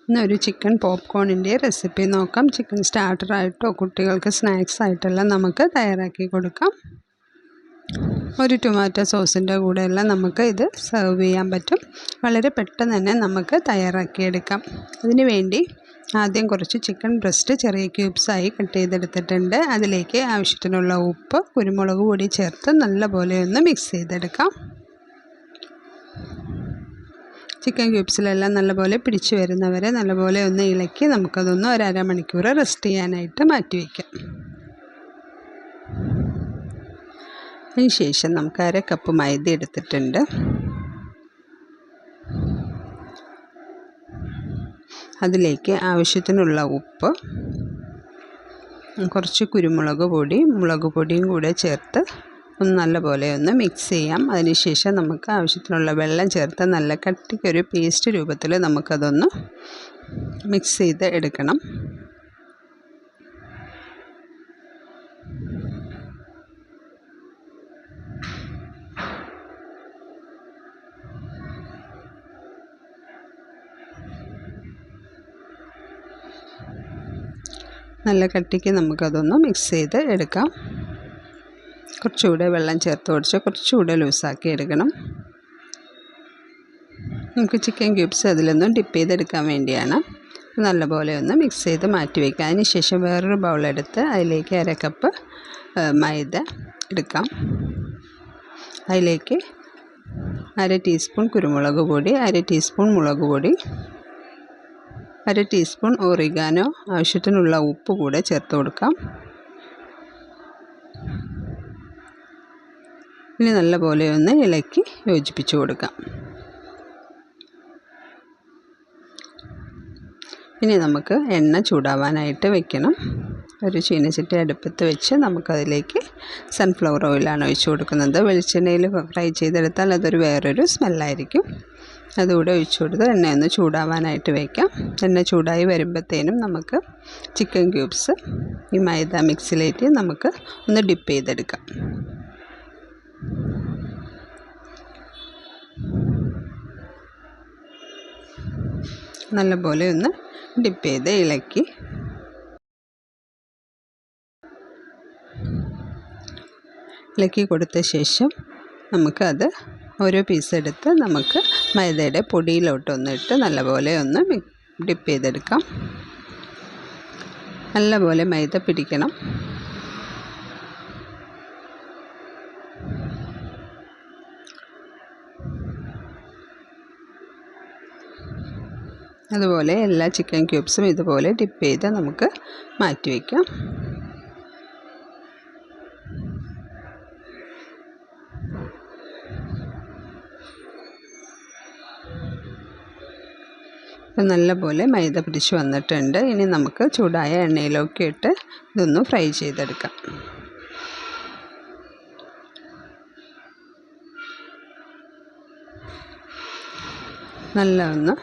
ഇന്നൊരു chicken പോപ്കോണിൻ്റെ recipe നോക്കാം. Chicken സ്റ്റാർട്ടറായിട്ടോ കുട്ടികൾക്ക് സ്നാക്സ് ആയിട്ടെല്ലാം നമുക്ക് തയ്യാറാക്കി കൊടുക്കാം. ഒരു ടൊമാറ്റോ സോസിൻ്റെ കൂടെയെല്ലാം നമുക്ക് ഇത് സെർവ് ചെയ്യാൻ പറ്റും. വളരെ പെട്ടെന്ന് തന്നെ നമുക്ക് തയ്യാറാക്കിയെടുക്കാം. അതിന് വേണ്ടി ആദ്യം കുറച്ച് ചിക്കൻ ബ്രസ്റ്റ് ചെറിയ ക്യൂബ്സായി കട്ട് ചെയ്തെടുത്തിട്ടുണ്ട്. അതിലേക്ക് ആവശ്യത്തിനുള്ള ഉപ്പ്, കുരുമുളക് പൊടി ചേർത്ത് നല്ലപോലെ ഒന്ന് മിക്സ് ചെയ്തെടുക്കാം. ചിക്കൻ ക്യൂബ്സിലെല്ലാം നല്ലപോലെ പിടിച്ചു വരുന്നവരെ നല്ലപോലെ ഒന്ന് ഇളക്കി നമുക്കതൊന്ന് ഒരു അരമണിക്കൂർ റെസ്റ്റ് ചെയ്യാനായിട്ട് മാറ്റി വയ്ക്കാം. അതിനുശേഷം നമുക്ക് 1/2 കപ്പ് മൈദ എടുത്തിട്ടുണ്ട്. അതിലേക്ക് ആവശ്യത്തിനുള്ള ഉപ്പ്, കുറച്ച് കുരുമുളക് പൊടി, മുളക് പൊടിയും കൂടെ ചേർത്ത് ഒന്ന് നല്ലപോലെ ഒന്ന് മിക്സ് ചെയ്യാം. അതിനുശേഷം നമുക്ക് ആവശ്യത്തിനുള്ള വെള്ളം ചേർത്ത് നല്ല കട്ടിക്കൊരു പേസ്റ്റ് രൂപത്തിൽ നമുക്കതൊന്ന് മിക്സ് ചെയ്ത് എടുക്കണം. നല്ല കട്ടിക്ക് നമുക്കതൊന്ന് മിക്സ് ചെയ്ത് എടുക്കാം. കുറച്ചുകൂടെ വെള്ളം ചേർത്ത് ഒഴിച്ച് കുറച്ചുകൂടെ ലൂസാക്കി എടുക്കണം. നമുക്ക് ചിക്കൻ ക്യൂബ്സ് അതിലൊന്നും ഡിപ്പ് ചെയ്തെടുക്കാൻ വേണ്ടിയാണ്. നല്ലപോലെ ഒന്ന് മിക്സ് ചെയ്ത് മാറ്റി വയ്ക്കാം. അതിന് ശേഷം വേറൊരു ബൗളെടുത്ത് അതിലേക്ക് 1/2 കപ്പ് മൈദ എടുക്കാം. അതിലേക്ക് 1/2 ടീസ്പൂൺ കുരുമുളക് പൊടി, 1/2 ടീസ്പൂൺ മുളക് പൊടി, 1/2 ടീസ്പൂൺ ഒറിഗാനോ, ആവശ്യത്തിനുള്ള ഉപ്പ് കൂടെ ചേർത്ത് കൊടുക്കാം. ഇനി നല്ലപോലെ ഒന്ന് ഇളക്കി യോജിപ്പിച്ച് കൊടുക്കാം. ഇനി നമുക്ക് എണ്ണ ചൂടാവാനായിട്ട് വെക്കണം. ഒരു ചീനച്ചട്ടി അടുപ്പത്ത് വെച്ച് നമുക്കതിലേക്ക് സൺഫ്ലവർ ഓയിലാണ് ഒഴിച്ച് കൊടുക്കുന്നത്. വെളിച്ചെണ്ണയിൽ ഫ്രൈ ചെയ്തെടുത്താൽ അതൊരു വേറൊരു സ്മെല്ലായിരിക്കും. അതുകൂടെ ഒഴിച്ചു കൊടുത്ത് എണ്ണയൊന്ന് ചൂടാവാനായിട്ട് വയ്ക്കാം. എണ്ണ ചൂടായി വരുമ്പോഴത്തേനും നമുക്ക് ചിക്കൻ ക്യൂബ്സ് ഈ മൈദ മിക്സിലേക്ക് നമുക്ക് ഒന്ന് ഡിപ്പ് ചെയ്തെടുക്കാം. നല്ലപോലെ ഒന്ന് ഡിപ്പ് ചെയ്ത് ഇളക്കി കൊടുത്ത ശേഷം നമുക്കത് ഓരോ പീസ് എടുത്ത് നമുക്ക് മൈദയുടെ പൊടിയിലോട്ടൊന്നിട്ട് നല്ലപോലെ ഒന്ന് ഡിപ്പ് ചെയ്തെടുക്കാം. നല്ലപോലെ മൈദ പിടിക്കണം. അതുപോലെ എല്ലാ ചിക്കൻ ക്യൂബ്സും ഇതുപോലെ ഡിപ്പ് ചെയ്ത് നമുക്ക് മാറ്റി വയ്ക്കാം. ഇപ്പം നല്ലപോലെ മൈദ പിടിച്ച് വന്നിട്ടുണ്ട്. ഇനി നമുക്ക് ചൂടായ എണ്ണയിലൊക്കെ ഇട്ട് ഇതൊന്ന് ഫ്രൈ ചെയ്തെടുക്കാം. നല്ല ഒന്ന്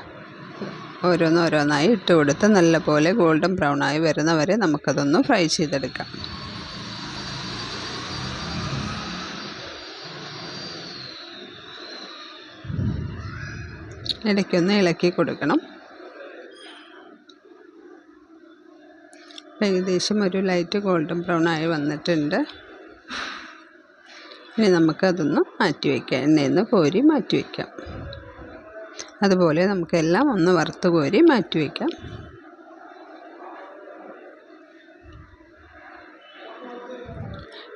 ഓരോന്നോരോന്നായി ഇട്ട് കൊടുത്ത് നല്ലപോലെ ഗോൾഡൻ ബ്രൗൺ ആയി വരുന്നവരെ നമുക്കതൊന്ന് ഫ്രൈ ചെയ്തെടുക്കാം. ഇടയ്ക്കൊന്ന് ഇളക്കി കൊടുക്കണം. ഏകദേശം ഒരു ലൈറ്റ് ഗോൾഡൻ ബ്രൗൺ ആയി വന്നിട്ടുണ്ട്. ഇനി നമുക്കതൊന്ന് മാറ്റി വയ്ക്കാം. എണ്ണയിൽ നിന്ന് കോരി മാറ്റി വയ്ക്കാം. അതുപോലെ നമുക്കെല്ലാം ഒന്ന് വറുത്ത് കോരി മാറ്റി വയ്ക്കാം.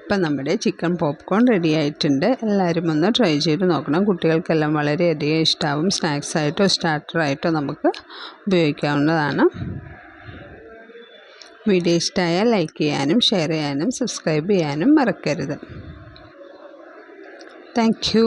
ഇപ്പം നമ്മുടെ ചിക്കൻ പോപ്കോൺ റെഡി ആയിട്ടുണ്ട്. എല്ലാവരും ഒന്ന് ട്രൈ ചെയ്ത് നോക്കണം. കുട്ടികൾക്കെല്ലാം വളരെയധികം ഇഷ്ടമാവും. സ്നാക്സായിട്ടോ സ്റ്റാർട്ടറായിട്ടോ നമുക്ക് ഉപയോഗിക്കാവുന്നതാണ്. വീഡിയോ ഇഷ്ടമായാൽ ലൈക്ക് ചെയ്യാനും ഷെയർ ചെയ്യാനും സബ്സ്ക്രൈബ് ചെയ്യാനും മറക്കരുത്. Thank you.